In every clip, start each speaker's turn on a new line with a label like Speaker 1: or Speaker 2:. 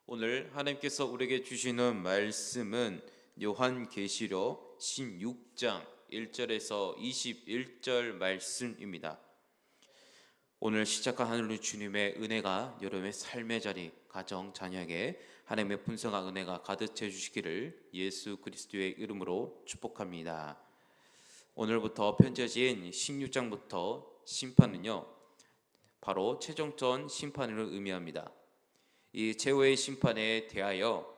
Speaker 1: 오늘 하나님께서 우리에게 주시는 말씀은 요한계시록 16장 1절에서 21절 말씀입니다. 오늘 시작한 하늘 주님의 은혜가 여러분의 삶의 자리, 가정, 자녀에게 하나님의 풍성한 은혜가 가득 채워 주시기를 예수 그리스도의 이름으로 축복합니다. 오늘부터 펼쳐진 16장부터 심판은요, 바로 최종전 심판을 의미합니다. 이 최후의 심판에 대하여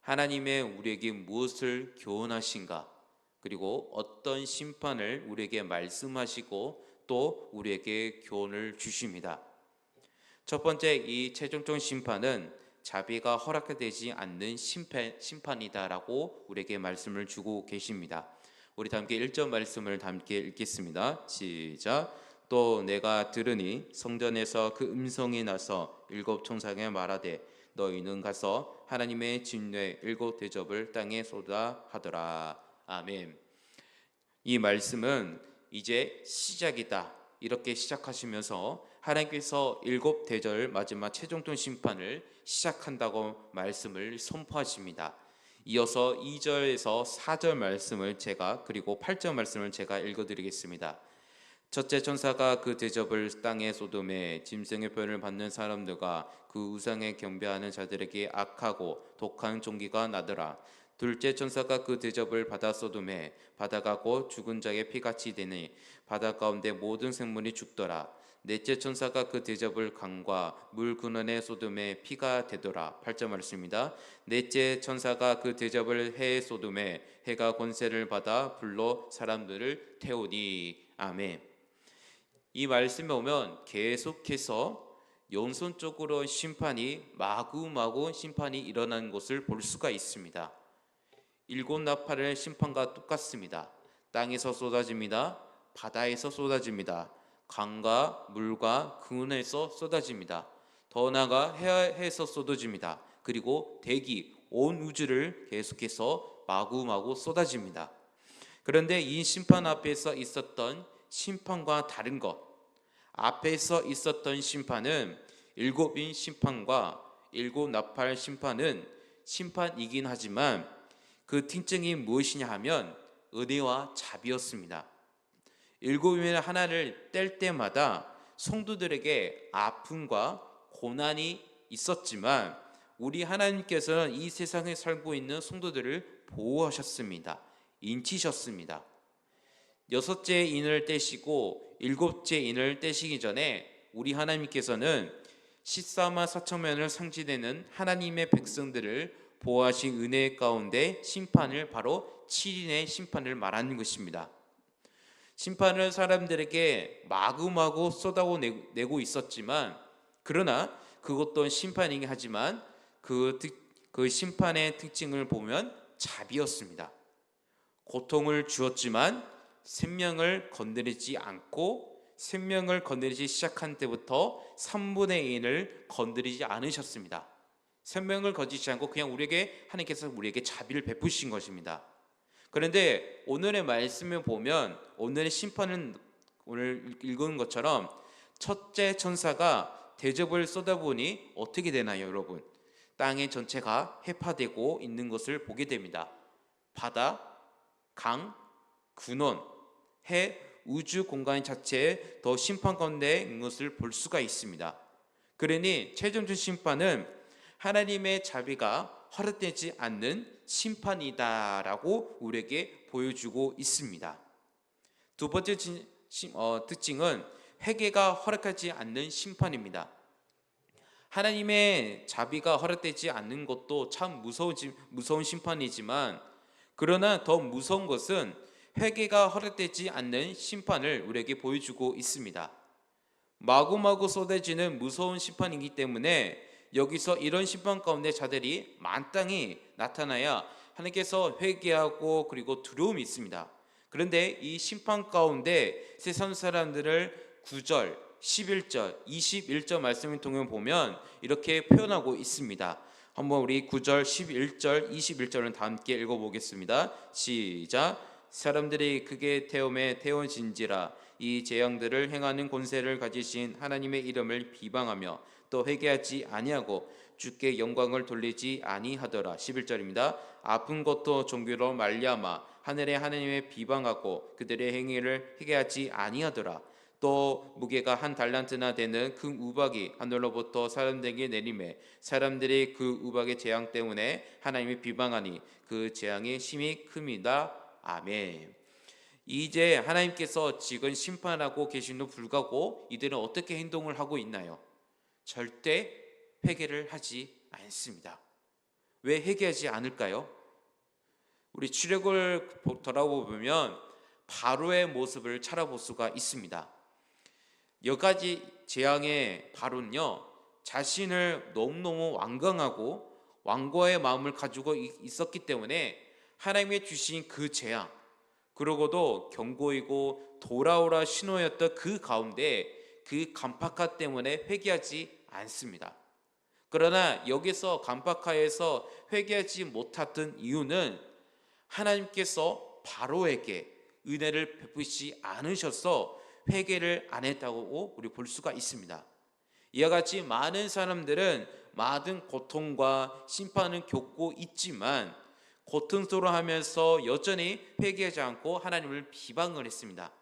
Speaker 1: 하나님의 우리에게 무엇을 교훈하신가, 그리고 어떤 심판을 우리에게 말씀하시고 또 우리에게 교훈을 주십니다. 첫 번째, 이 최종적 심판은 자비가 허락되지 않는 심판이다라고 우리에게 말씀을 주고 계십니다. 우리 다 함께 1절 말씀을 함께 읽겠습니다. 시작. 또 내가 들으니 성전에서 그 음성이 나서 일곱 천사에게 말하되 너희는 가서 하나님의 진노의 일곱 대접을 땅에 쏟아 하더라. 아멘. 이 말씀은 이제 시작이다 이렇게 시작하시면서 하나님께서 일곱 대절 마지막 최종적 심판을 시작한다고 말씀을 선포하십니다. 이어서 2절에서 4절 말씀을 그리고 8절 말씀을 제가 읽어드리겠습니다. 첫째 천사가 그 대접을 땅의 소돔에 짐승의 표현을 받는 사람들과 그 우상에 경배하는 자들에게 악하고 독한 종기가 나더라. 둘째 천사가 그 대접을 받아 소돔에 받아가고 죽은 자의 피같이 되니 바다 가운데 모든 생물이 죽더라. 넷째 천사가 그 대접을 강과 물 근원의 소돔에 피가 되더라. 8절 말씀입니다. 넷째 천사가 그 대접을 해의 소돔에 해가 권세를 받아 불로 사람들을 태우니. 아멘. 이 말씀에 오면 계속해서 영선적으로 심판이 마구마구 심판이 일어나는 것을 볼 수가 있습니다. 일곱 나팔의 심판과 똑같습니다. 땅에서 쏟아집니다. 바다에서 쏟아집니다. 강과 물과 근원에서 쏟아집니다. 더 나아가 해에서 쏟아집니다. 그리고 대기, 온 우주를 계속해서 마구마구 쏟아집니다. 그런데 이 심판 앞에서 있었던 심판과 다른 것, 앞에서 있었던 심판은 일곱인 심판과 일곱 나팔 심판은 심판이긴 하지만 그 특징이 무엇이냐 하면 은혜와 자비였습니다. 일곱이면 하나를 뗄 때마다 성도들에게 아픔과 고난이 있었지만 우리 하나님께서는 이 세상에 살고 있는 성도들을 보호하셨습니다. 인치셨습니다. 여섯째 인을 떼시고 일곱째 인을 떼시기 전에 우리 하나님께서는 14만 4천명을 상징되는 하나님의 백성들을 보호하신 은혜 가운데 심판을 바로 7인의 심판을 말하는 것입니다. 심판을 사람들에게 마구마구 쏟아내고 있었지만 그러나 그것도 심판이긴 하지만 그 심판의 특징을 보면 자비였습니다. 고통을 주었지만 생명을 건드리지 않고 생명을 건드리기 시작한 때부터 3분의 1을 건드리지 않으셨습니다. 생명을 건드리지 않고 그냥 하나님께서 우리에게 자비를 베푸신 것입니다. 그런데 오늘의 말씀을 보면 오늘의 심판은 오늘 읽은 것처럼 첫째 천사가 대접을 쏟아보니 어떻게 되나요, 여러분? 땅의 전체가 해파되고 있는 것을 보게 됩니다. 바다, 강, 근원, 해, 우주 공간 자체에 더 심판 가운데 있는 것을 볼 수가 있습니다. 그러니 최종적 심판은 하나님의 자비가 허락되지 않는 심판이다라고 우리에게 보여주고 있습니다. 두 번째 특징은 회개가 허락하지 않는 심판입니다. 하나님의 자비가 허락되지 않는 것도 참 무서운 심판이지만 그러나 더 무서운 것은 회개가 허락되지 않는 심판을 우리에게 보여주고 있습니다. 마구마구 쏟아지는 무서운 심판이기 때문에 여기서 이런 심판 가운데 자들이 만땅히 나타나야 하나님께서 회개하고 그리고 두려움이 있습니다. 그런데 이 심판 가운데 세상 사람들을 9절, 11절, 21절 말씀을 통해 보면 이렇게 표현하고 있습니다. 한번 우리 9절, 11절, 21절을 다 함께 읽어보겠습니다. 시작. 사람들이 크게 태움에 태워진지라 이 재앙들을 행하는 권세를 가지신 하나님의 이름을 비방하며 또 회개하지 아니하고 주께 영광을 돌리지 아니하더라. 11절입니다. 아픈 것도 종교로 말미암아 하늘의 하나님의 비방하고 그들의 행위를 회개하지 아니하더라. 또 무게가 한 달란트나 되는 큰 우박이 하늘로부터 사람들에게 내림에 사람들이 그 우박의 재앙 때문에 하나님이 비방하니 그 재앙이 심히 큽니다. 아멘. 이제 하나님께서 지금 심판하고 계심에도 불구하고 이들은 어떻게 행동을 하고 있나요? 절대 회개를 하지 않습니다. 왜 회개하지 않을까요? 우리 출애굽을 돌아보면 바로의 모습을 찾아볼 수가 있습니다. 여기까지 재앙의 바로는요, 자신을 너무너무 완강하고 완고의 마음을 가지고 있었기 때문에 하나님의 주신 그 재앙, 그러고도 경고이고 돌아오라 신호였던 그 가운데 그 간파카 때문에 회개하지 않습니다. 그러나 여기서 간파카에서 회개하지 못했던 이유는 하나님께서 바로에게 은혜를 베푸시지 않으셔서 회개를 안 했다고 우리 볼 수가 있습니다. 이와 같이 많은 사람들은 많은 고통과 심판을 겪고 있지만 고통스러워하면서 여전히 회개하지 않고 하나님을 비방을 했습니다.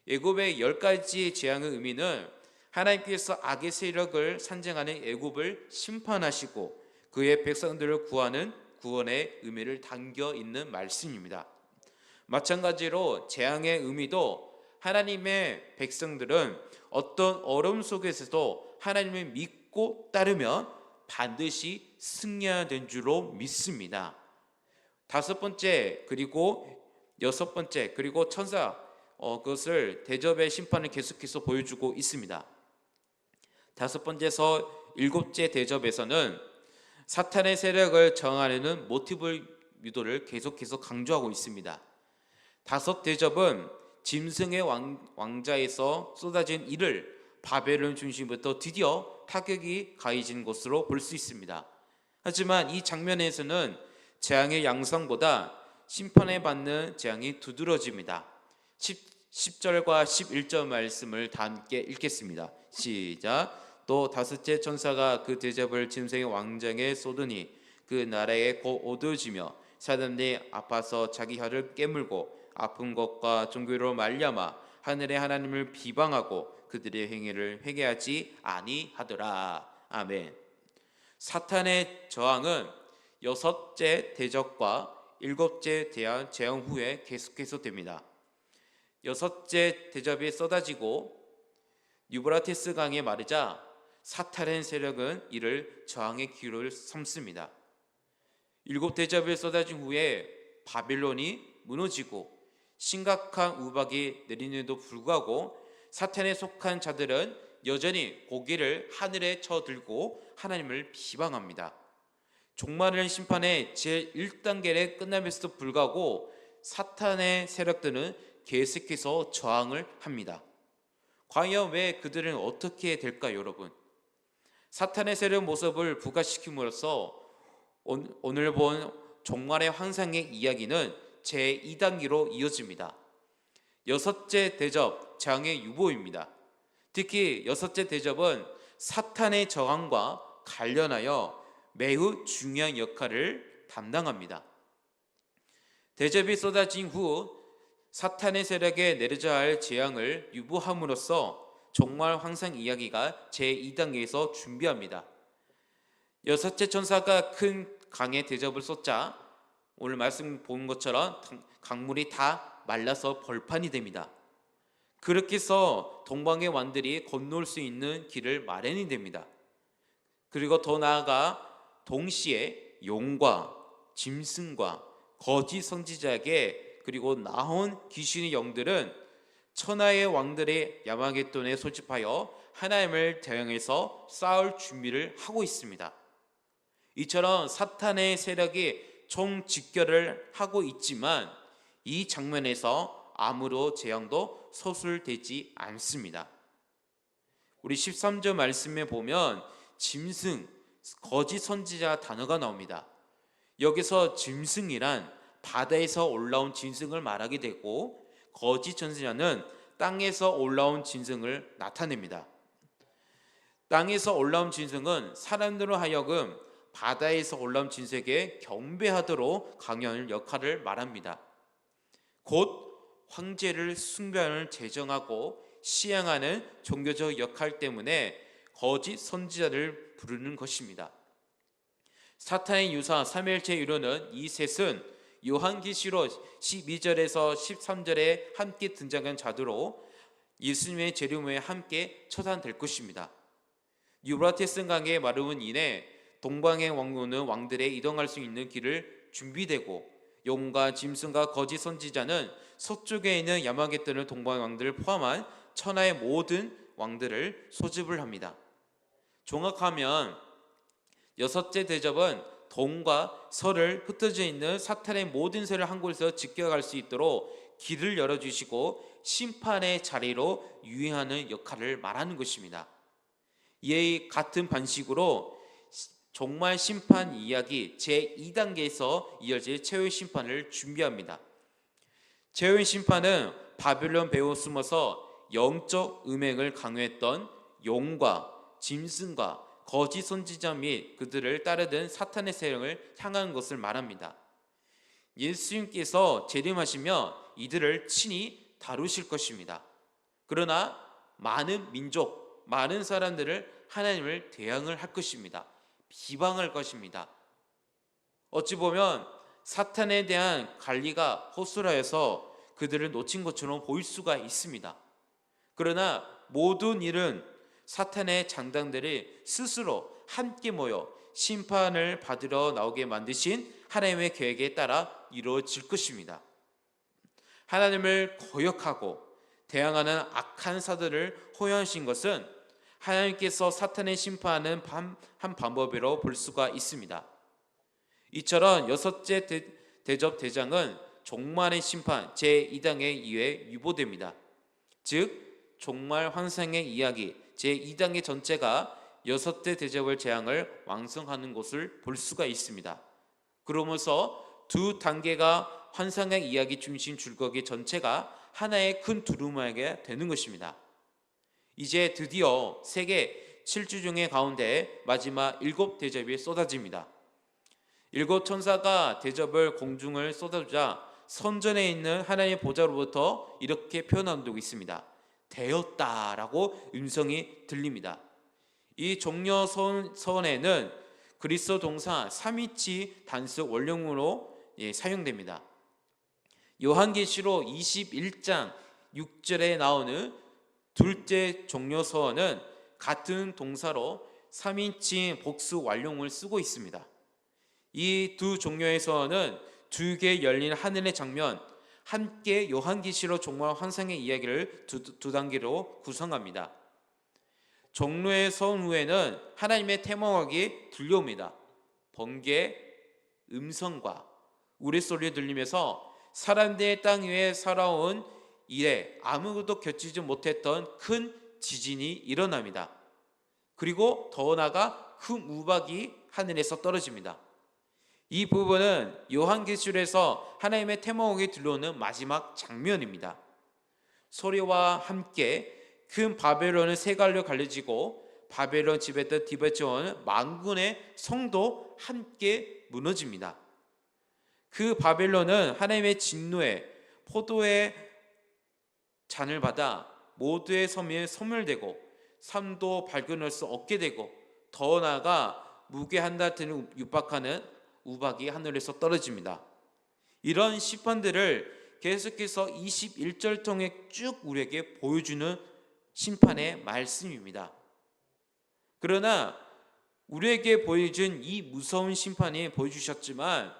Speaker 1: 애굽의 10가지 재앙의 의미는 하나님께서 악의 세력을 산정하는 애굽을 심판하시고 그의 백성들을 구하는 구원의 의미를 담겨 있는 말씀입니다. 마찬가지로 재앙의 의미도 하나님의 백성들은 어떤 어려움 속에서도 하나님을 믿고 따르면 반드시 승리하는 줄로 믿습니다. 5번째 그리고 6번째 그리고 천사 그것을 대접의 심판을 계속해서 보여주고 있습니다. 5번째에서 7째 대접에서는 사탄의 세력을 정하려는 모티브 유도를 계속해서 강조하고 있습니다. 5 대접은 짐승의 왕자에서 쏟아진 이를 바벨론 중심부터 드디어 타격이 가해진 것으로 볼 수 있습니다. 하지만 이 장면에서는 재앙의 양상보다 심판에 받는 재앙이 두드러집니다. 10절과 11절 말씀을 다 함께 읽겠습니다. 시작. 또 5째 천사가 그 대접을 짐승의 왕장에 쏟으니 그 나라에 곧 어두워지며 사람들이 아파서 자기 혀를 깨물고 아픈 것과 종교로 말미암아 하늘의 하나님을 비방하고 그들의 행위를 회개하지 아니하더라. 아멘. 사탄의 저항은 6째 대접과 7째 재앙 후에 계속해서 됩니다. 6째 대접이 쏟아지고 유브라테스 강에 마르자 사탄의 세력은 이를 저항의 기로를 삼습니다. 7 대접이 쏟아진 후에 바빌론이 무너지고 심각한 우박이 내리는데도 불구하고 사탄에 속한 자들은 여전히 고개를 하늘에 쳐들고 하나님을 비방합니다. 종말의 심판의 제1단계를 끝남에서도 불구하고 사탄의 세력들은 계속해서 저항을 합니다. 과연 왜 그들은 어떻게 될까요, 여러분? 사탄의 세력 모습을 부각시킴으로써 오늘 본 종말의 환상의 이야기는 제2단계로 이어집니다. 6째 대접, 재앙의 유보입니다. 특히 6째 대접은 사탄의 저항과 관련하여 매우 중요한 역할을 담당합니다. 대접이 쏟아진 후 사탄의 세력에 내려져야 할 재앙을 유보함으로써 종말 환상 이야기가 제2단계에서 준비합니다. 6째 천사가 큰 강에 대접을 쏟자 오늘 말씀 본 것처럼 강물이 다 말라서 벌판이 됩니다. 그렇게 해서 동방의 왕들이 건널 수 있는 길을 마련이 됩니다. 그리고 더 나아가 동시에 용과 짐승과 거짓 선지자에게 그리고 나온 귀신의 영들은 천하의 왕들의 야마게돈에 소집하여 하나님을 대항해서 싸울 준비를 하고 있습니다. 이처럼 사탄의 세력이 총집결을 하고 있지만 이 장면에서 아무런 재앙도 서술되지 않습니다. 우리 13절 말씀에 보면 짐승, 거짓 선지자 단어가 나옵니다. 여기서 짐승이란 바다에서 올라온 짐승을 말하게 되고 거짓 선지자는 땅에서 올라온 짐승을 나타냅니다. 땅에서 올라온 짐승은 사람들로 하여금 바다에서 올라온 짐승에게 경배하도록 강요하는 역할을 말합니다. 곧 황제를 숭배하는 제정하고 시행하는 종교적 역할 때문에 거짓 선지자를 부르는 것입니다. 사탄의 유사 삼일체 이론은 이 셋은 요한계시록 12절에서 13절에 함께 등장한 자두로 예수님의 재림 후에 함께 처단될 것입니다. 유브라테스 강의 마름은 이내 동방의 왕국은 왕들의 이동할 수 있는 길을 준비되고 용과 짐승과 거짓 선지자는 서쪽에 있는 야마게돈을 동방의 왕들을 포함한 천하의 모든 왕들을 소집을 합니다. 종합하면 여섯째 대접은 동과 서를 흩어져 있는 사탄의 모든 세를 한 곳에서 지켜갈 수 있도록 길을 열어주시고 심판의 자리로 유의하는 역할을 말하는 것입니다. 이에 같은 방식으로 종말 심판 이야기 제2단계에서 이어질 최후의 심판을 준비합니다. 최후의 심판은 바벨론 배후에 숨어서 영적 음행을 강요했던 용과 짐승과 거짓 선지자 및 그들을 따르던 사탄의 세력을 향하는 것을 말합니다. 예수님께서 재림하시며 이들을 친히 다루실 것입니다. 그러나 많은 민족, 많은 사람들을 하나님을 대항을 할 것입니다. 비방할 것입니다. 어찌 보면 사탄에 대한 관리가 허술하여서 그들을 놓친 것처럼 보일 수가 있습니다. 그러나 모든 일은 사탄의 장당들이 스스로 함께 모여 심판을 받으러 나오게 만드신 하나님의 계획에 따라 이루어질 것입니다. 하나님을 거역하고 대항하는 악한 사들을 호연하신 것은 하나님께서 사탄의 심판하는 한 방법으로 볼 수가 있습니다. 이처럼 여섯째 대접 대장은 종말의 심판 제2단계 이후에 유보됩니다. 즉 종말 환상의 이야기 제2단계 전체가 여섯째 대접의 재앙을 완성하는 것을 볼 수가 있습니다. 그러면서 두 단계가 환상의 이야기 중심 줄거기 전체가 하나의 큰 두루마리가 되는 것입니다. 이제 드디어 세계 7주중의 가운데 마지막 7 대접이 쏟아집니다. 7 천사가 대접을 공중을 쏟아주자 선전에 있는 하나님의 보좌로부터 이렇게 표현하고 있습니다. 되었다라고 음성이 들립니다. 이 종려 서원에는 그리스도 동사 3위치 단수 원령으로 사용됩니다. 요한계시록 21장 6절에 나오는 둘째 종려 서원은 같은 동사로 3인칭 복수 완료를 쓰고 있습니다. 이 두 종류의 서원은 두 개 열린 하늘의 장면, 함께 요한계시록 종말 환상의 이야기를 두 단계로 구성합니다. 종료의 서원 후에는 하나님의 태몽하기 들려옵니다. 번개, 음성과 우레소리 들리면서 사람들의 땅 위에 살아온 이래 아무것도 겪지 못했던 큰 지진이 일어납니다. 그리고 더 나아가 큰 우박이 하늘에서 떨어집니다. 이 부분은 요한계시록에서 하나님의 태몽하기 들려오는 마지막 장면입니다. 소리와 함께 큰 바벨론은 세 갈로 갈려지고 바벨론 지배했던 디베츠원 만군의 성도 함께 무너집니다. 그 바벨론은 하나님의 진노에 포도의 잔을 받아 모두의 섬에 소멸되고 삶도 발견할 수 없게 되고 더 나아가 무게 한 달 되는 육박하는 우박이 하늘에서 떨어집니다. 이런 심판들을 계속해서 21절 통해 쭉 우리에게 보여주는 심판의 말씀입니다. 그러나 우리에게 보여준 이 무서운 심판이 보여주셨지만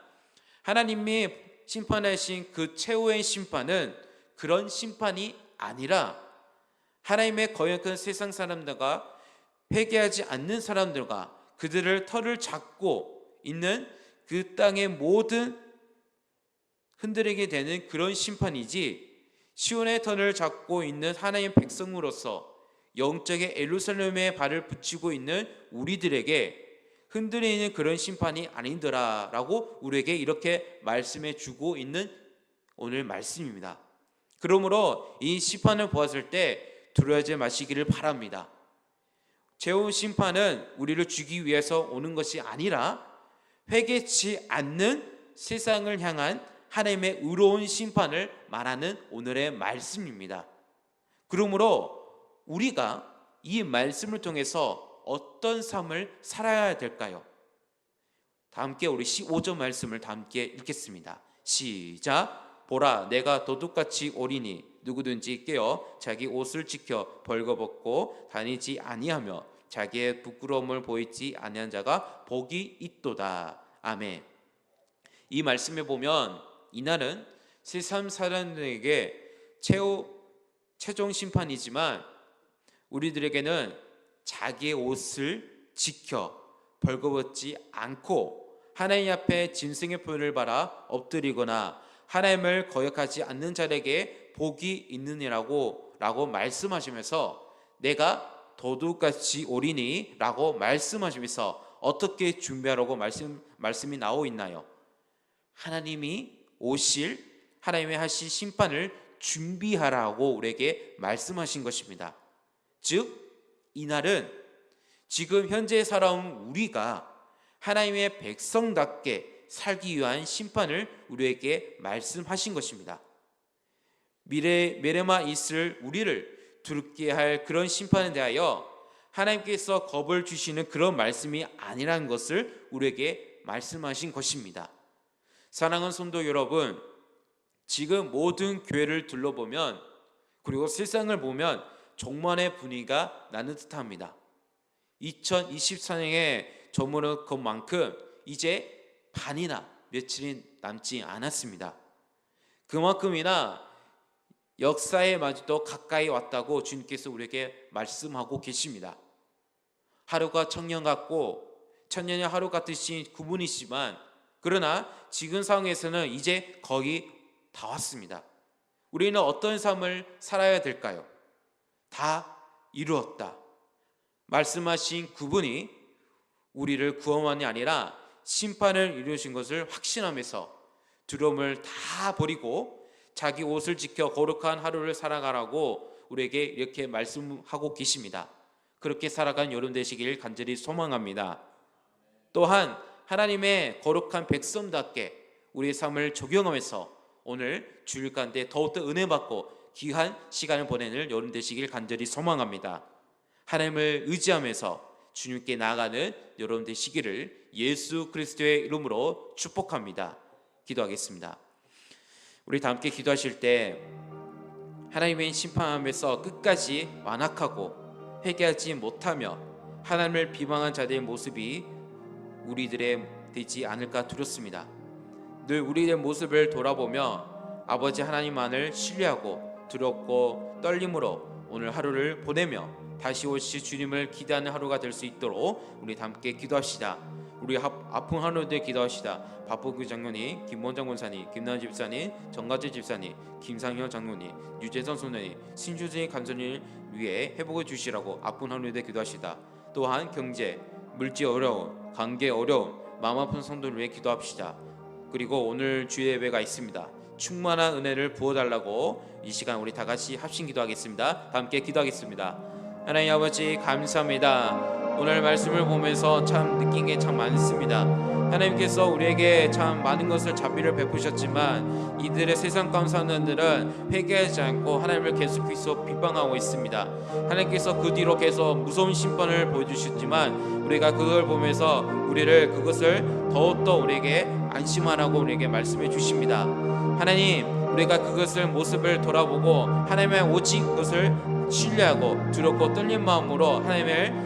Speaker 1: 하나님이 심판하신 그 최후의 심판은 그런 심판이 아니라 하나님의 거역한 세상 사람들과 회개하지 않는 사람들과 그들을 털을 잡고 있는 그 땅의 모든 흔들리게 되는 그런 심판이지, 시온의 털을 잡고 있는 하나님의 백성으로서 영적의 예루살렘에 발을 붙이고 있는 우리들에게 흔들리는 그런 심판이 아니더라라고 우리에게 이렇게 말씀해 주고 있는 오늘 말씀입니다. 그러므로 이 심판을 보았을 때 두려워하지 마시기를 바랍니다. 최후 심판은 우리를 주기 위해서 오는 것이 아니라 회개치 않는 세상을 향한 하나님의 의로운 심판을 말하는 오늘의 말씀입니다. 그러므로 우리가 이 말씀을 통해서 어떤 삶을 살아야 될까요? 다 함께 우리 15절 말씀을 다 함께 읽겠습니다. 시작. 보라, 내가 도둑같이 오리니 누구든지 깨어 자기 옷을 지켜 벌거벗고 다니지 아니하며 자기의 부끄러움을 보이지 아니한 자가 복이 있도다. 아멘. 이 말씀에 보면 이날은 세상 사람들에게 최종 심판이지만 우리들에게는 자기의 옷을 지켜 벌거벗지 않고 하나님 앞에 짐승의 표를 받아 엎드리거나 하나님을 거역하지 않는 자에게 복이 있느니라고 말씀하시면서 내가 도둑같이 오리니 라고 말씀하시면서 어떻게 준비하라고 말씀이 나오고 있나요? 하나님이 오실 하나님의 하실 심판을 준비하라고 우리에게 말씀하신 것입니다. 즉 이날은 지금 현재 살아온 우리가 하나님의 백성답게 살기 위한 심판을 우리에게 말씀하신 것입니다. 미래마 있을 우리를 두렵게 할 그런 심판에 대하여 하나님께서 겁을 주시는 그런 말씀이 아니라는 것을 우리에게 말씀하신 것입니다. 사랑하는 성도 여러분, 지금 모든 교회를 둘러보면 그리고 세상을 보면 종말의 분위기가 나는 듯합니다. 2024년에 저물은 것만큼 이제 반이나 며칠이 남지 않았습니다. 그만큼이나 역사에 마저도 가까이 왔다고 주님께서 우리에게 말씀하고 계십니다. 하루가 청년 같고 천년이 하루 같으신 구분이지만 그러나 지금 상황에서는 이제 거의 다 왔습니다. 우리는 어떤 삶을 살아야 될까요? 다 이루었다. 말씀하신 그분이 우리를 구원만이 아니라 심판을 이루신 것을 확신하면서 두려움을 다 버리고 자기 옷을 지켜 거룩한 하루를 살아가라고 우리에게 이렇게 말씀하고 계십니다. 그렇게 살아간 여러분 되시길 간절히 소망합니다. 또한 하나님의 거룩한 백성답게 우리의 삶을 적용하면서 오늘 주일 가운데 더욱더 은혜 받고 귀한 시간을 보내는 여러분 되시길 간절히 소망합니다. 하나님을 의지하면서 주님께 나아가는 여러분 되시기를 예수 그리스도의 이름으로 축복합니다. 기도하겠습니다. 우리 다 함께 기도하실 때 하나님의 심판하면서 끝까지 완악하고 회개하지 못하며 하나님을 비방한 자들의 모습이 우리들의 되지 않을까 두렵습니다. 늘 우리의 모습을 돌아보며 아버지 하나님만을 신뢰하고 두렵고 떨림으로 오늘 하루를 보내며 다시 오실 주님을 기대하는 하루가 될 수 있도록 우리 다 함께 기도합시다. 우리 아픈 하루들 기도합시다. 박보규 장로님, 김원장 권사님, 김나은 집사님, 정가재 집사님, 김상현 장로님, 유재선 소장님, 신주진 간사님을 위해 회복해 주시라고 아픈 하루들 기도합시다. 또한 경제, 물질 어려움, 관계 어려움, 마음 아픈 성도를 위해 기도합시다. 그리고 오늘 주의 예배가 있습니다. 충만한 은혜를 부어달라고 이 시간 우리 다 같이 합심 기도하겠습니다. 다 함께 기도하겠습니다. 하나님 아버지 감사합니다. 오늘 말씀을 보면서 참 느낀 게 참 많습니다. 하나님께서 우리에게 참 많은 것을 자비를 베푸셨지만 이들의 세상 가운데 사는 자들은 회개하지 않고 하나님을 계속 비방하고 있습니다. 하나님께서 그 뒤로 계속 무서운 심판을 보여주셨지만 우리가 그걸 보면서 우리를 그것을 더욱더 우리에게 안심하라고 우리에게 말씀해 주십니다. 하나님, 우리가 그것을 모습을 돌아보고 하나님의 오직 그것을 신뢰하고 두렵고 떨린 마음으로 하나님을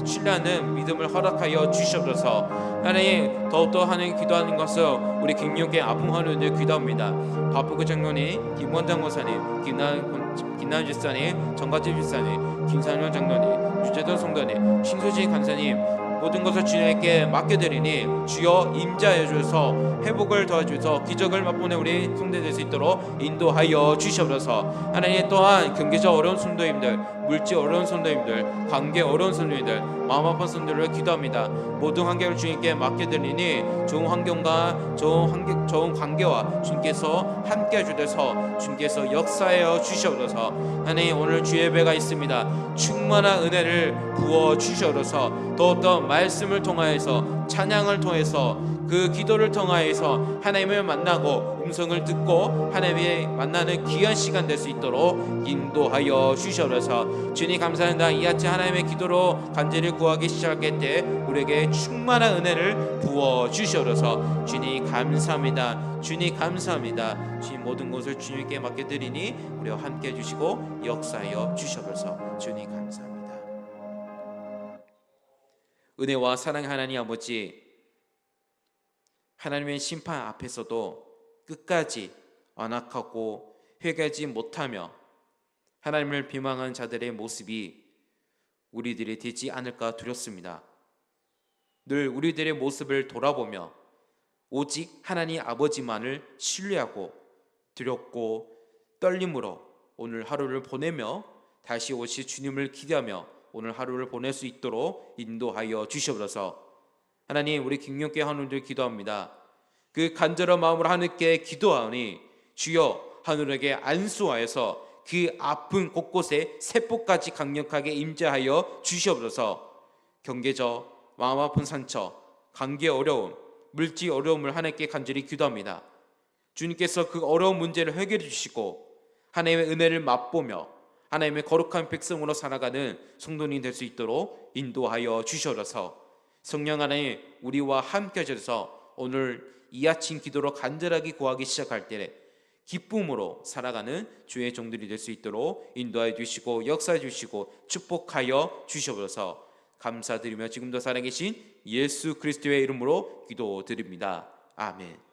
Speaker 1: 신뢰하는 믿음을 허락하여 주시옵소서. 하나님, 더욱더 하나님 기도하는 것을 우리 김용계 아픔하는 데 기도합니다. 박보규 장로님, 김원장 권사님, 김나은 집사님, 정가재 집사님, 김상현 장로님, 유재선 성도님, 신소진 간사님 모든 것을 주님께 맡겨드리니 주여 임자해 주셔서 회복을 도와주셔서 기적을 맛보는 우리 성도될 수 있도록 인도하여 주시옵소서. 하나님, 또한 경제적 어려운 성도님들 물질 어려운 성도님들, 관계 어려운 성도님들, 마음 아픈 성도들을 기도합니다. 모든 환경을 주님께 맡겨드리니 좋은 환경과 좋은 관계와 주님께서 함께 주셔서 주님께서 역사하여 주시옵소서. 하나님, 오늘 주의 예배가 있습니다. 충만한 은혜를 부어 주시옵소서. 또 어떤 말씀을 통하여서, 찬양을 통해서, 그 기도를 통하여서 하나님을 만나고 음성을 듣고 하나님의 만나는 귀한 시간 될 수 있도록 인도하여 주시옵소서. 주님 감사합니다. 이 아침 하나님의 기도로 간절히 구하기 시작할 때 우리에게 충만한 은혜를 부어 주시옵소서. 주님 감사합니다. 주님 감사합니다. 주님 모든 것을 주님께 맡겨드리니 우리와 함께 해주시고 역사하여 주시옵소서. 주님 감사합니다. 은혜와 사랑의 하나님 아버지, 하나님의 심판 앞에서도 끝까지 완악하고 회개하지 못하며 하나님을 비방한 자들의 모습이 우리들이 되지 않을까 두렵습니다. 늘 우리들의 모습을 돌아보며 오직 하나님 아버지만을 신뢰하고 두렵고 떨림으로 오늘 하루를 보내며 다시 오실 주님을 기대하며 오늘 하루를 보낼 수 있도록 인도하여 주시옵소서. 하나님, 우리 김용께 하늘들 기도합니다. 그 간절한 마음으로 하늘께 기도하니 주여 하늘에게 안수하여서 그 아픈 곳곳에 세포까지 강력하게 임재하여 주시옵소서. 경계적, 마음 아픈 상처, 관계 어려움, 물질 어려움을 하나님께 간절히 기도합니다. 주님께서 그 어려운 문제를 해결해 주시고 하나님의 은혜를 맛보며 하나님의 거룩한 백성으로 살아가는 성도님 될 수 있도록 인도하여 주시옵소서. 성령 하나님, 우리와 함께 하셔서 오늘 이 아침 기도로 간절하게 구하기 시작할 때 기쁨으로 살아가는 주의 종들이 될 수 있도록 인도하여 주시고 역사해 주시고 축복하여 주시옵소서. 감사드리며 지금도 살아계신 예수 그리스도의 이름으로 기도드립니다. 아멘.